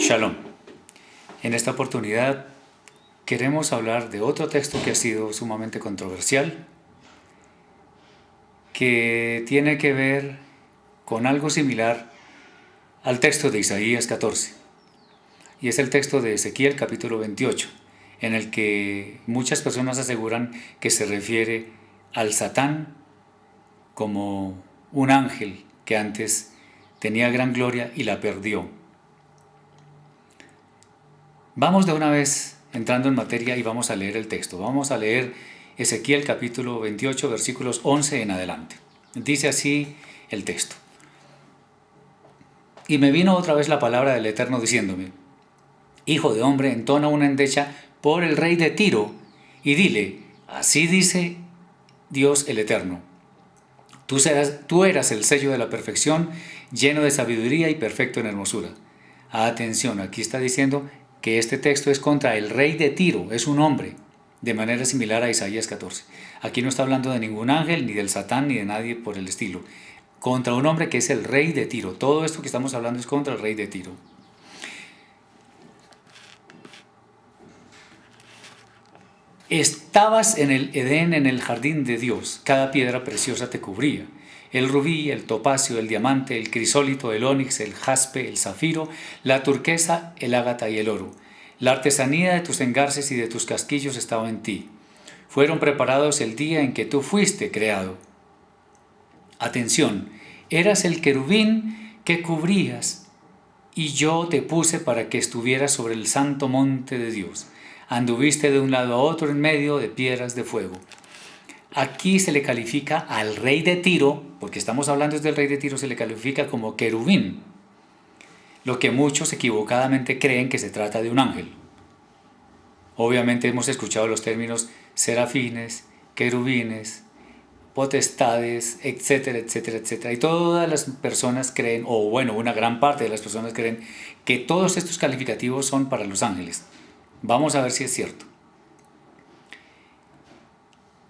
Shalom. En esta oportunidad queremos hablar de otro texto que ha sido sumamente controversial, que tiene que ver con algo similar al texto de Isaías 14. Y es el texto de Ezequiel capítulo 28, en el que muchas personas aseguran que se refiere al Satán como un ángel que antes tenía gran gloria y la perdió. Vamos de una vez entrando en materia y vamos a leer el texto. Vamos a leer Ezequiel capítulo 28, versículos 11 en adelante. Dice así el texto. Y me vino otra vez la palabra del Eterno diciéndome: Hijo de hombre, entona una endecha por el rey de Tiro y dile: así dice Dios el Eterno. Tú eras el sello de la perfección, lleno de sabiduría y perfecto en hermosura. Atención, aquí está diciendo que este texto es contra el rey de Tiro, es un hombre, de manera similar a Isaías 14. Aquí no está hablando de ningún ángel, ni del Satán, ni de nadie por el estilo. Contra un hombre que es el rey de Tiro. Todo esto que estamos hablando es contra el rey de Tiro. Estabas en el Edén, en el jardín de Dios. Cada piedra preciosa te cubría. El rubí, el topacio, el diamante, el crisólito, el ónix, el jaspe, el zafiro, la turquesa, el ágata y el oro. La artesanía de tus engarces y de tus casquillos estaba en ti. Fueron preparados el día en que tú fuiste creado. Atención, eras el querubín que cubrías, y yo te puse para que estuvieras sobre el santo monte de Dios. Anduviste de un lado a otro en medio de piedras de fuego. Aquí se le califica al rey de Tiro, porque estamos hablando del rey de Tiro, se le califica como querubín, lo que muchos equivocadamente creen que se trata de un ángel. Obviamente hemos escuchado los términos serafines, querubines, potestades, etcétera, etcétera, etcétera. Y todas las personas creen, o bueno, una gran parte de las personas creen, que todos estos calificativos son para los ángeles. Vamos a ver si es cierto.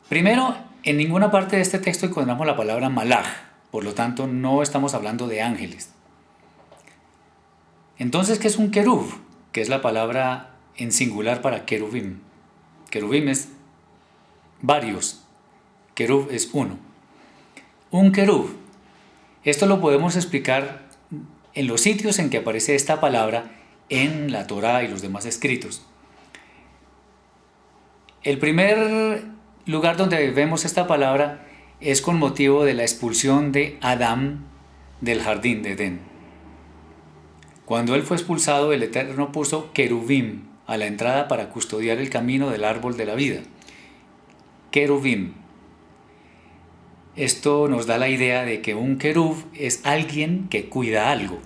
Primero, en ninguna parte de este texto encontramos la palabra malaj, por lo tanto no estamos hablando de ángeles. Entonces, ¿qué es un querub? Que es la palabra en singular para querubim. Querubim es varios, querub es uno. Un querub, esto lo podemos explicar en los sitios en que aparece esta palabra en la Torá y los demás escritos. El primer lugar donde vemos esta palabra es con motivo de la expulsión de Adán del jardín de Edén. Cuando él fue expulsado, el Eterno puso querubim a la entrada para custodiar el camino del árbol de la vida. Querubim. Esto nos da la idea de que un querub es alguien que cuida algo.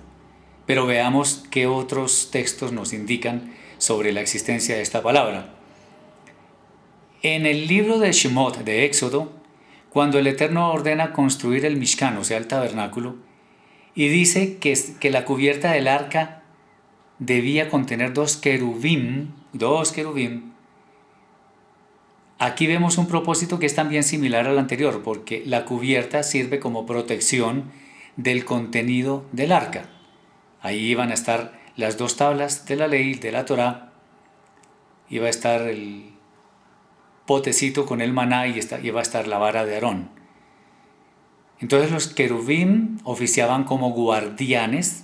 Pero veamos qué otros textos nos indican sobre la existencia de esta palabra. En el libro de Shemot, de Éxodo, cuando el Eterno ordena construir el Mishkan, o sea, el tabernáculo, y dice que la cubierta del arca debía contener dos querubim, aquí vemos un propósito que es también similar al anterior, porque la cubierta sirve como protección del contenido del arca. Ahí iban a estar las dos tablas de la ley, de la Torá, iba a estar el potecito con el maná y iba a estar la vara de Aarón. Entonces los querubim oficiaban como guardianes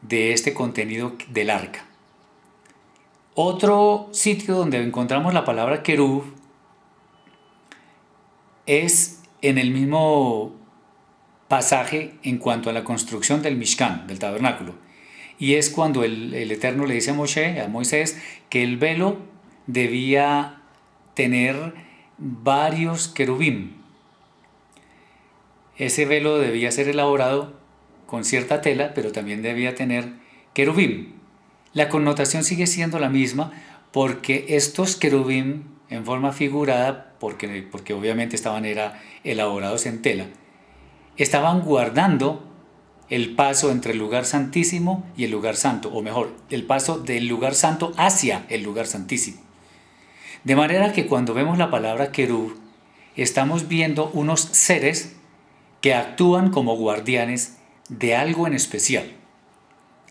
de este contenido del arca. Otro sitio donde encontramos la palabra querub es en el mismo pasaje en cuanto a la construcción del Mishkan, del tabernáculo. Y es cuando el Eterno le dice a Moisés, que el velo debía tener varios querubim. Ese velo debía ser elaborado con cierta tela, pero también debía tener querubim. La connotación sigue siendo la misma, porque estos querubim, en forma figurada, porque obviamente estaban elaborados en tela, estaban guardando el paso entre el lugar santísimo y el lugar santo, o mejor, el paso del lugar santo hacia el lugar santísimo. De manera que cuando vemos la palabra querub, estamos viendo unos seres que actúan como guardianes de algo en especial.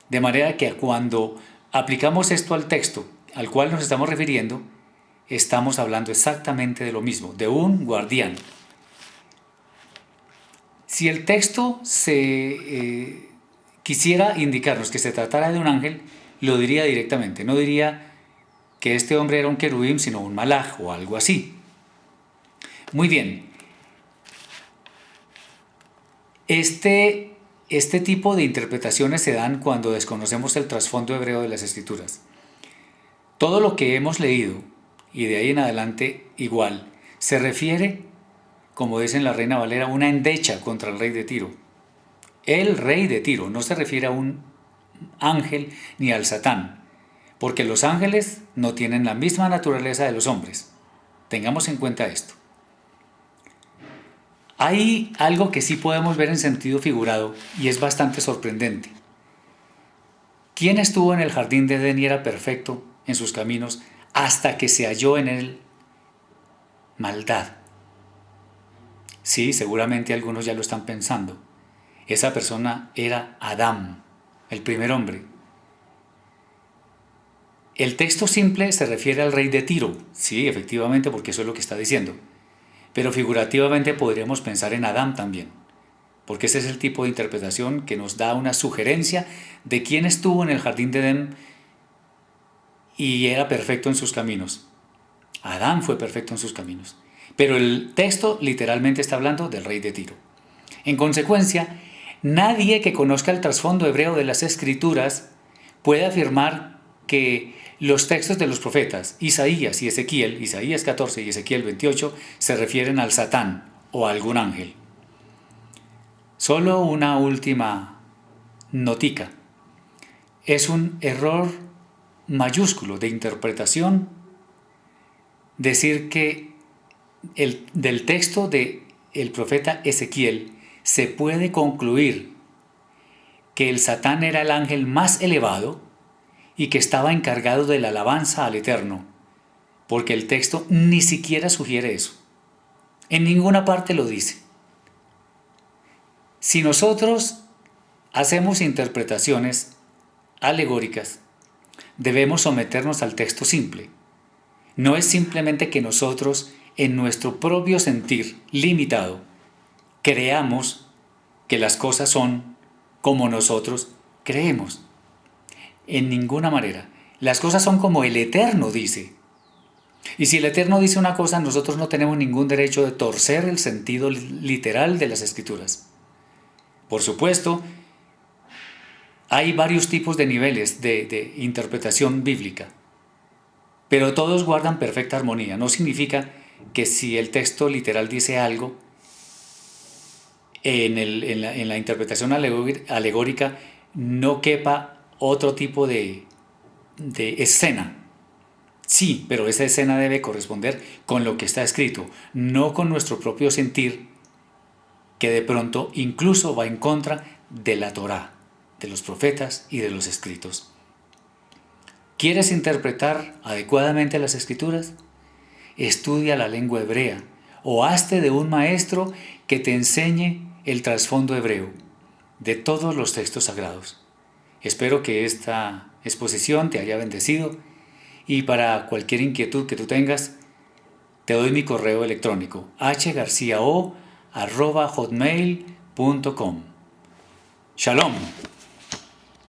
De manera que cuando aplicamos esto al texto al cual nos estamos refiriendo, estamos hablando exactamente de lo mismo, de un guardián. Si el texto quisiera indicarnos que se tratara de un ángel, lo diría directamente, no diría que este hombre era un querubín, sino un malaj o algo así. Muy bien. Este tipo de interpretaciones se dan cuando desconocemos el trasfondo hebreo de las Escrituras. Todo lo que hemos leído, y de ahí en adelante igual, se refiere, como dice en la Reina Valera, una endecha contra el rey de Tiro. El rey de Tiro no se refiere a un ángel ni al Satán, porque los ángeles no tienen la misma naturaleza de los hombres. Tengamos en cuenta esto. Hay algo que sí podemos ver en sentido figurado y es bastante sorprendente. ¿Quién estuvo en el jardín de Edén y era perfecto en sus caminos hasta que se halló en él maldad? Sí, seguramente algunos ya lo están pensando. Esa persona era Adán, el primer hombre. El texto simple se refiere al rey de Tiro, sí, efectivamente, porque eso es lo que está diciendo. Pero figurativamente podríamos pensar en Adán también, porque ese es el tipo de interpretación que nos da una sugerencia de quién estuvo en el jardín de Edén y era perfecto en sus caminos. Adán fue perfecto en sus caminos. Pero el texto literalmente está hablando del rey de Tiro. En consecuencia, nadie que conozca el trasfondo hebreo de las Escrituras puede afirmar que los textos de los profetas, Isaías y Ezequiel, Isaías 14 y Ezequiel 28, se refieren al Satán o a algún ángel. Solo una última notica. Es un error mayúsculo de interpretación decir que del texto del profeta Ezequiel se puede concluir que el Satán era el ángel más elevado y que estaba encargado de la alabanza al Eterno, porque el texto ni siquiera sugiere eso. En ninguna parte lo dice. Si nosotros hacemos interpretaciones alegóricas, debemos someternos al texto simple. No es simplemente que nosotros, en nuestro propio sentir limitado, creamos que las cosas son como nosotros creemos. En ninguna manera. Las cosas son como el Eterno dice. Y si el Eterno dice una cosa, nosotros no tenemos ningún derecho de torcer el sentido literal de las Escrituras. Por supuesto, hay varios tipos de niveles de interpretación bíblica, pero todos guardan perfecta armonía. No significa que si el texto literal dice algo, en la interpretación alegórica no quepa otro tipo de escena. Sí, pero esa escena debe corresponder con lo que está escrito, no con nuestro propio sentir, que de pronto incluso va en contra de la Torá, de los profetas y de los escritos. ¿Quieres interpretar adecuadamente las Escrituras? Estudia la lengua hebrea o hazte de un maestro que te enseñe el trasfondo hebreo de todos los textos sagrados. Espero que esta exposición te haya bendecido y para cualquier inquietud que tú tengas, te doy mi correo electrónico hgarciao@hotmail.com. Shalom.